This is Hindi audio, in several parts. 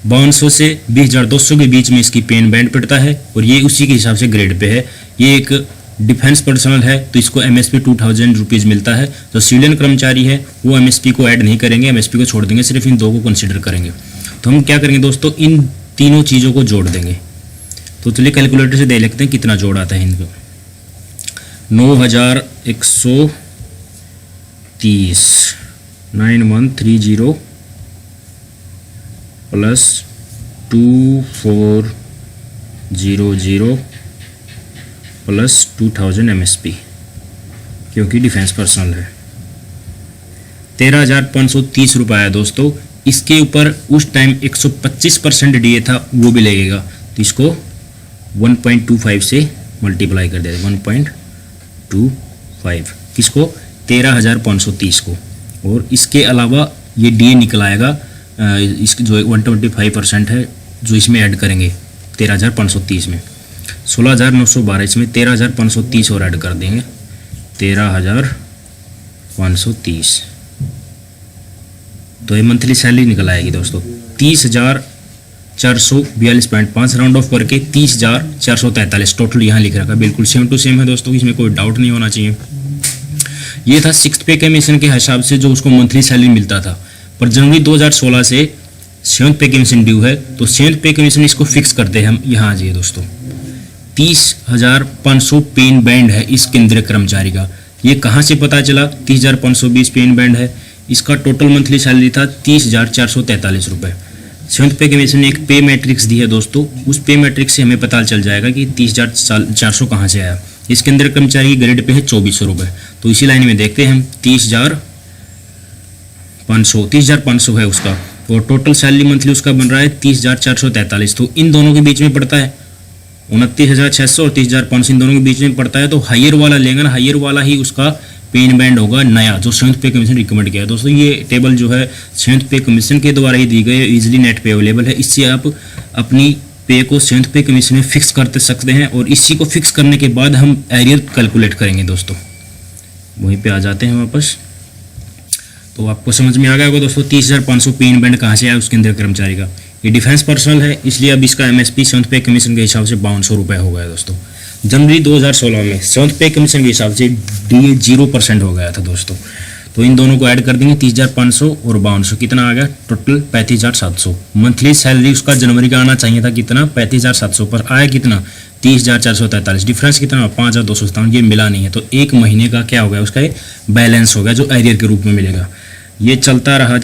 5200 से 20,200 के बीच में इसकी पेन बैंड पड़ता है और ये उसी के हिसाब से ग्रेड पे है। ये एक डिफेंस पर्सनल है तो इसको MSP 2000 रुपीज़ मिलता है। जो सिविलियन कर्मचारी है वो MSP को ऐड नहीं करेंगे, MSP को छोड़ देंगे, सिर्फ इन दो को कंसिडर करेंगे। तो हम क्या करेंगे दोस्तों, इन तीनों चीज़ों को जोड़ देंगे। तो चलिए कैलकुलेटर से देख लेते हैं कितना जोड़ आता है इनको। 9130 9130 प्लस 2400 प्लस 2000 MSP क्योंकि डिफेंस पर्सनल है। 13,530 रुपये आया दोस्तों। इसके ऊपर उस टाइम 125% DA था, वो भी लगेगा। तो इसको 1.25 से मल्टीप्लाई कर देते, 1.25 किसको, 13,530 को। और इसके अलावा ये DA निकल आएगा, इसकी जो 125% है जो इसमें ऐड करेंगे 13,530 में, 16,912 इसमें 13,530 और ऐड कर देंगे, 13,530। तो ये मंथली सैलरी निकल आएगी दोस्तों 30,442.5 राउंड ऑफ करके 30,443 टोटल यहाँ लिख रखा, बिल्कुल सेम टू सेम है दोस्तों, इसमें कोई डाउट नहीं होना चाहिए। ये था 6th पे कमीशन के हिसाब से जो उसको मंथली सैलरी मिलता था। पर जनवरी 2016 से 7th पे कमीशन ड्यू है, तो 7th पे कमीशन इसको फिक्स करते हैं हम। यहाँ आ जाइए दोस्तों, 30,500 पेन बैंड है इस केंद्रीय कर्मचारी का। ये कहाँ से पता चला, 30,520 पेन बैंड है। इसका टोटल मंथली सैलरी था 30,443 रुपये। 7th पे कमीशन ने एक पे मैट्रिक्स दी है दोस्तों, उस पे मैट्रिक्स से हमें पता चल जाएगा कि 30,400 कहाँ से आया। इस केंद्रीय कर्मचारी की ग्रेड पे है 2400 रुपये। तो इसी लाइन में देखते हैं हम, 30,500 है उसका, और टोटल सैलरी मंथली उसका बन रहा है 30,443। तो इन दोनों के बीच में पड़ता है 29,600 और 30,500 इन दोनों के बीच में पड़ता है। तो हायर वाला लेंगे ना, हायर वाला ही उसका पेन बैंड होगा नया, जो 7th पे कमीशन रिकमेंड किया है दोस्तों। ये टेबल जो है 7th पे कमीशन के द्वारा ही दी गई है, इजीली नेट पे अवेलेबल है। इससे आप अपनी पे को 7th पे कमीशन में फिक्स कर सकते हैं, और इसी को फिक्स करने के बाद हम एरियर कैलकुलेट करेंगे दोस्तों। वहीं पे आ जाते हैं वापस। तो आपको समझ में आ गया होगा दोस्तों 30,500 पेन बैंड कहाँ से आया उस केंद्रीय कर्मचारी का। ये डिफेंस पर्सनल है, इसलिए अब इसका MSP 7th पे कमीशन के हिसाब से 5200 रुपये हो गया दोस्तों। जनवरी 2016 में 7th पे कमीशन के हिसाब से DA 0% हो गया था दोस्तों। तो इन दोनों को ऐड कर देंगे, 30,500 और 5200, कितना आ गया टोटल 35,700। मंथली सैलरी उसका जनवरी का आना चाहिए था कितना, 35,700, पर आया कितना 30,443। डिफरेंस कितना 5,257, ये मिला नहीं है। तो एक महीने का क्या हो गया उसका, ये बैलेंस हो गया जो एरियर के रूप में मिलेगा। ये चलता रहा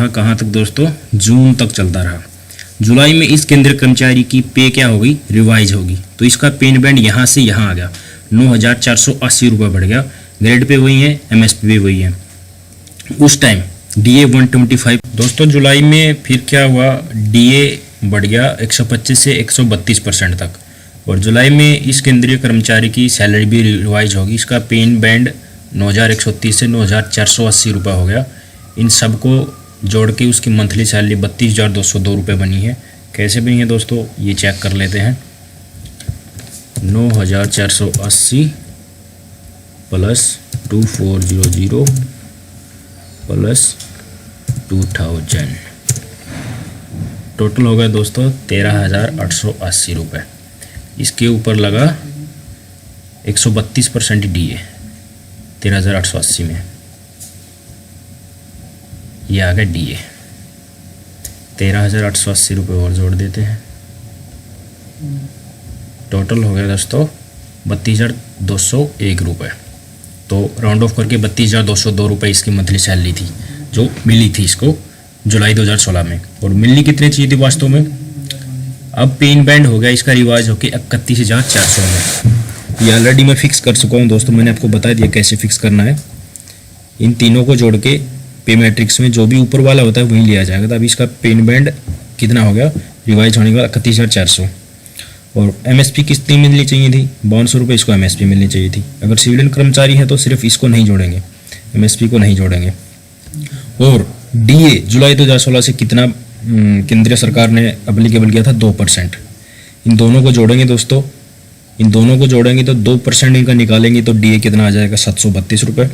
कहाँ तक दोस्तों, जून तक चलता रहा। जुलाई में इस केंद्रीय कर्मचारी की पे क्या होगी, रिवाइज होगी। तो इसका पेन बैंड यहाँ से यहाँ आ गया, 9,480 रुपये बढ़ गया। ग्रेड पे वही है, MSP भी वही है। उस टाइम DA 125 दोस्तों। जुलाई में फिर क्या हुआ, DA बढ़ गया 125 से 132% तक। और जुलाई में इस केंद्रीय कर्मचारी की सैलरी भी रिवाइज होगी। इसका पेन बैंड 9,130 से 9,480 रुपये हो गया। इन सब को जोड़ के उसकी मंथली सैलरी 32,202 रुपये बनी है। कैसे बनी है दोस्तों, ये चेक कर लेते हैं। 9,480 प्लस 2400 प्लस 2000 टोटल हो गया दोस्तों 13,880 रुपये। इसके ऊपर लगा 132% DA 13,880 में, ये आ गया DA 13,880 रुपये और जोड़ देते हैं। टोटल हो गया दोस्तों 32,201 रुपये। तो राउंड ऑफ करके 32,202 रुपये इसकी मंथली सैलरी थी जो मिली थी इसको जुलाई 2016 में। और मिलनी कितनी चाहिए थी वास्तव में, अब पेन बैंड हो गया इसका रिवाइज होकर 31,400 में। ये ऑलरेडी मैं फिक्स कर चुका हूँ दोस्तों, मैंने आपको बता दिया कैसे फिक्स करना है। इन तीनों को जोड़ के पे मैट्रिक्स में जो भी ऊपर वाला होता है वही लिया जाएगा। तो अभी इसका पेन बैंड कितना हो गया रिवाइज होने के बाद 31,400। और MSP कितनी मिलनी चाहिए थी, 5200 रुपये इसको MSP मिलनी चाहिए थी। अगर सिविलियन कर्मचारी है तो सिर्फ इसको नहीं जोड़ेंगे, MSP को नहीं जोड़ेंगे। और DA जुलाई 2016 से कितना केंद्रीय सरकार ने एप्लीकेबल किया था, 2%। इन दोनों को जोड़ेंगे दोस्तों, इन दोनों को जोड़ेंगे तो 2% इनका निकालेंगे तो DA कितना आ जाएगा, 732 रुपये।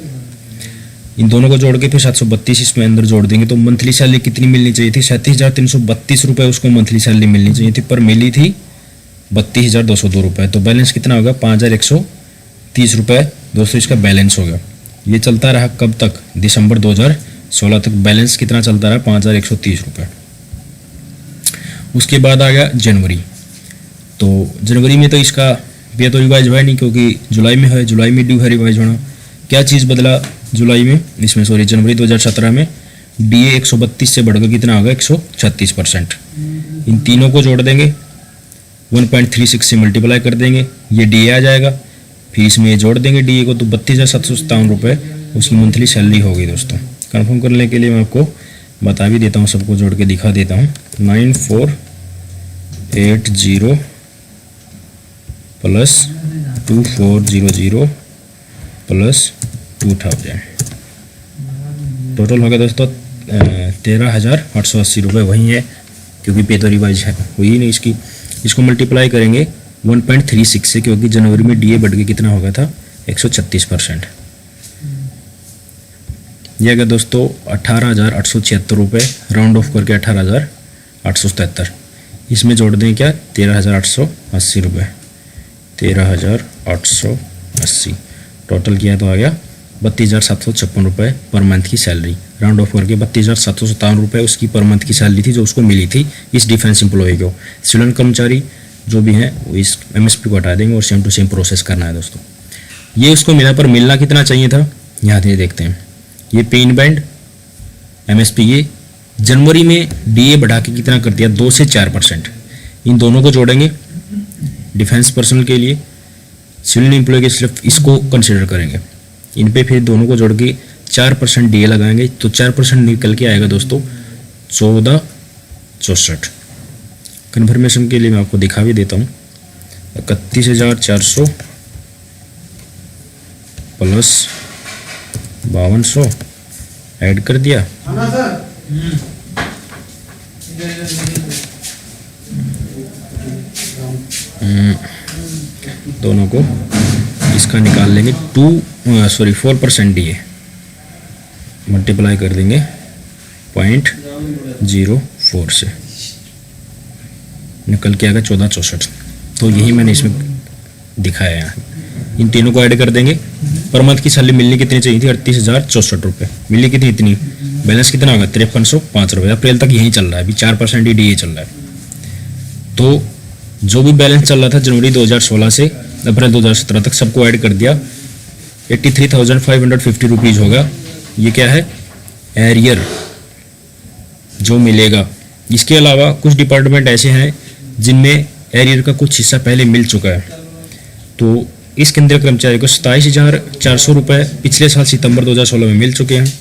इन दोनों को जोड़ के फिर 732 इसमें अंदर जोड़ देंगे तो मंथली सैलरी कितनी मिलनी चाहिए थी? 37,332 रुपये उसको मंथली सैलरी मिलनी चाहिए थी, पर मिली थी 32,202 रुपये। तो बैलेंस कितना होगा? 5,130 रुपये दोस्तों इसका बैलेंस होगा। ये चलता रहा कब तक? दिसंबर 2016 तक बैलेंस कितना चलता रहा? 5,130 रुपये। उसके बाद आ गया जनवरी। तो जनवरी में तो इसका ये तो रिवाइज हुआ नहीं क्योंकि जुलाई में है, जुलाई में ड्यू है रिवाइज होना। क्या चीज़ बदला जुलाई में? इसमें सॉरी जनवरी 2017 में DA 132 से बढ़कर कितना होगा? 136%। इन तीनों को जोड़ देंगे, 1.36 से मल्टीप्लाई कर देंगे, ये DA आ जाएगा। फिर इसमें जोड़ देंगे DA को तो 32,757 रुपये उसकी मंथली सैलरी होगी। दोस्तों कंफर्म करने के लिए मैं आपको बता भी देता हूँ, सबको जोड़ के दिखा देता हूँ। 9480 प्लस 2400 प्लस 2000 टोटल हो गया दोस्तों 13,880 रुपये। वही है क्योंकि पे तो रिवाइज है हुई नहीं इसकी। इसको मल्टीप्लाई करेंगे 1.36 से क्योंकि जनवरी में DA बढ़ के कितना हो गया था? 136%। यह गया दोस्तों 18,876 रुपये, राउंड ऑफ करके 18,877। इसमें जोड़ दें क्या? 13,880 रुपये, 13,880 टोटल किया तो आ गया 32,756 रुपये पर मंथ की सैलरी। राउंड ऑफ करके 32,757 रुपये उसकी पर मंथ की सैलरी थी जो उसको मिली थी इस डिफेंस एम्प्लॉय को। सिविलियन कर्मचारी जो भी हैं वो इस MSP को हटा देंगे और सेम टू सेम प्रोसेस करना है। दोस्तों ये उसको मिला, पर मिलना कितना चाहिए था? यहाँ से देखते हैं। ये पे इन बैंड MSP ये जनवरी में DA बढ़ा के कितना कर दिया? 2 से 4%। इन दोनों को जोड़ेंगे डिफेंस पर्सनल के लिए, सिविलियन एम्प्लॉय के सिर्फ इसको कंसिडर करेंगे। इन पे फिर दोनों को जोड़ के 4% DA लगाएंगे तो 4% निकल के आएगा दोस्तों 1464। कन्फर्मेशन के लिए मैं आपको दिखा भी देता हूँ। 31,400 प्लस 5200 ऐड कर दिया, दोनों को इसका निकाल लेंगे 4% DA मल्टीप्लाई कर देंगे 0.04 से, निकल के आएगा 1464। तो यही मैंने इसमें दिखाया है। इन तीनों को ऐड कर देंगे। पर मंथ की सैलरी मिलनी कितनी चाहिए थी? 38,064 रुपये। मिली कितनी? इतनी। बैलेंस कितना होगा? 5305 रुपये। अप्रैल तक यही चल रहा है, अभी 4% ही DA चल रहा है। तो जो भी बैलेंस चल रहा था जनवरी 2016 से अप्रैल 2017 तक सबको ऐड कर दिया, 83,550 रुपीज़ होगा। ये क्या है? एरियर जो मिलेगा। इसके अलावा कुछ डिपार्टमेंट ऐसे हैं जिनमें एरियर का कुछ हिस्सा पहले मिल चुका है। तो इस केंद्रीय कर्मचारी को 27,400 रुपये पिछले साल सितंबर 2016 में मिल चुके हैं।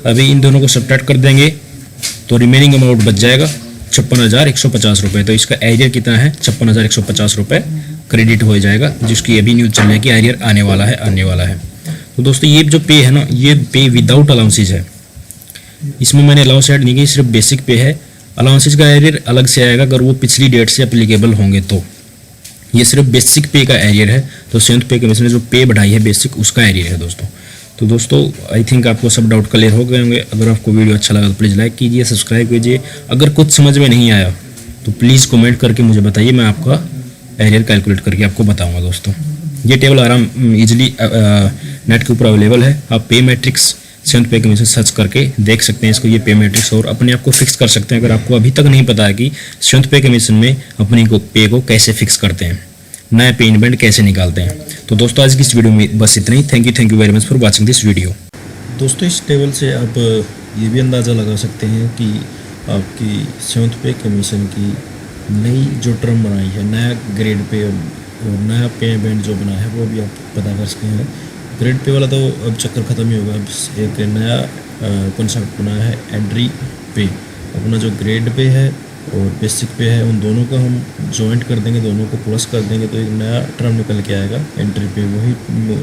अभी इन दोनों को सब्ट्रैक्ट कर देंगे तो रिमेनिंग अमाउंट बच जाएगा 56,150 रुपये। तो इसका एरियर कितना है? 56,150 रुपये क्रेडिट हो जाएगा, जिसकी अभी न्यूज़ चल रही है कि एरियर आने वाला है। तो दोस्तों ये जो पे है ना, ये पे विदाउट अलाउंसेज है। इसमें मैंने अलाउंस ऐड नहीं की, सिर्फ बेसिक पे है। अलाउंसेज का एरियर अलग से आएगा अगर वो पिछली डेट से एप्लीकेबल होंगे तो। ये सिर्फ बेसिक पे का एरियर है। तो संयुक्त पे कमीशन ने जो पे बढ़ाई है बेसिक, उसका एरियर है दोस्तों। तो दोस्तों आई थिंक आपको सब डाउट क्लियर हो गए होंगे। अगर आपको वीडियो अच्छा लगा तो प्लीज़ लाइक कीजिए, सब्सक्राइब कीजिए। अगर कुछ समझ में नहीं आया तो प्लीज़ कमेंट करके मुझे बताइए, मैं आपका एरियर कैलकुलेट करके आपको बताऊंगा। दोस्तों ये टेबल आराम इजीली नेट के ऊपर अवेलेबल है। आप पे मैट्रिक्स संयुक्त पे कमीशन सर्च करके देख सकते हैं इसको, ये पे मैट्रिक्स, और अपने आप को फिक्स कर सकते हैं। अगर आपको अभी तक नहीं पता है कि संयुक्त पे कमीशन में अपनी को पे को कैसे फिक्स करते हैं, नया पे इनबैंड कैसे निकालते हैं। तो दोस्तों आज की इस वीडियो में बस इतना ही। Thank you very much for watching this video. दोस्तों इस टेबल से आप ये भी अंदाज़ा लगा सकते हैं कि आपकी संयुक्त पे कमीशन की नई जो टर्म बनाई है, नया ग्रेड पे और नया पे बैंड जो बना है, वो भी आप पता कर सकते हैं। ग्रेड पे वाला तो अब चक्कर ख़त्म ही होगा। अब एक नया कॉन्सेप्ट बना है एंट्री पे। अपना जो ग्रेड पे है और बेसिक पे है, उन दोनों को हम जॉइंट कर देंगे, दोनों को प्लस कर देंगे तो एक नया टर्म निकल के आएगा एंट्री पे। वही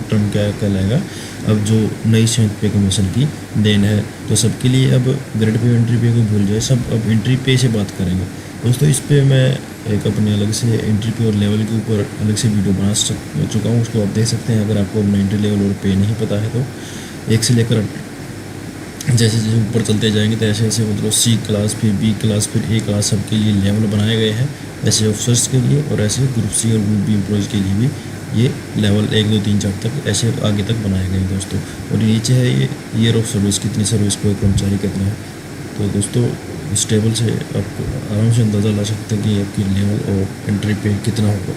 टर्म क्या कहलाएगा? अब जो नई संयुक्त पे कमीशन की देन है। तो सबके लिए अब ग्रेड पे एंट्री पे को भूल जाए, सब अब एंट्री पे से बात करेंगे। दोस्तों इस पे मैं एक अपने अलग से एंट्री पे और लेवल के ऊपर अलग से वीडियो बना चुका हूँ, उसको आप देख सकते हैं। अगर आपको अपना एंट्री लेवल और पे नहीं पता है तो 1 से लेकर जैसे जैसे ऊपर चलते जाएंगे तो ऐसे ऐसे मतलब सी क्लास, फिर बी क्लास, फिर ए क्लास, सबके लिए लेवल बनाए गए हैं ऐसे ऑफिसर्स के लिए, और ऐसे ग्रुप सी और ग्रुप बी एम्प्लॉयज़ के लिए भी ये लेवल 1 2 3 4 तक ऐसे आगे तक बनाए गए हैं दोस्तों। और नीचे है ये ईयर ऑफ सर्विस, कितनी सर्विस पे कर्मचारी कितना है। तो दोस्तों इस टेबल से आप आराम से अंदाज़ा ला सकते हैं कि आपकी लेवल और एंट्री पे कितना होगा।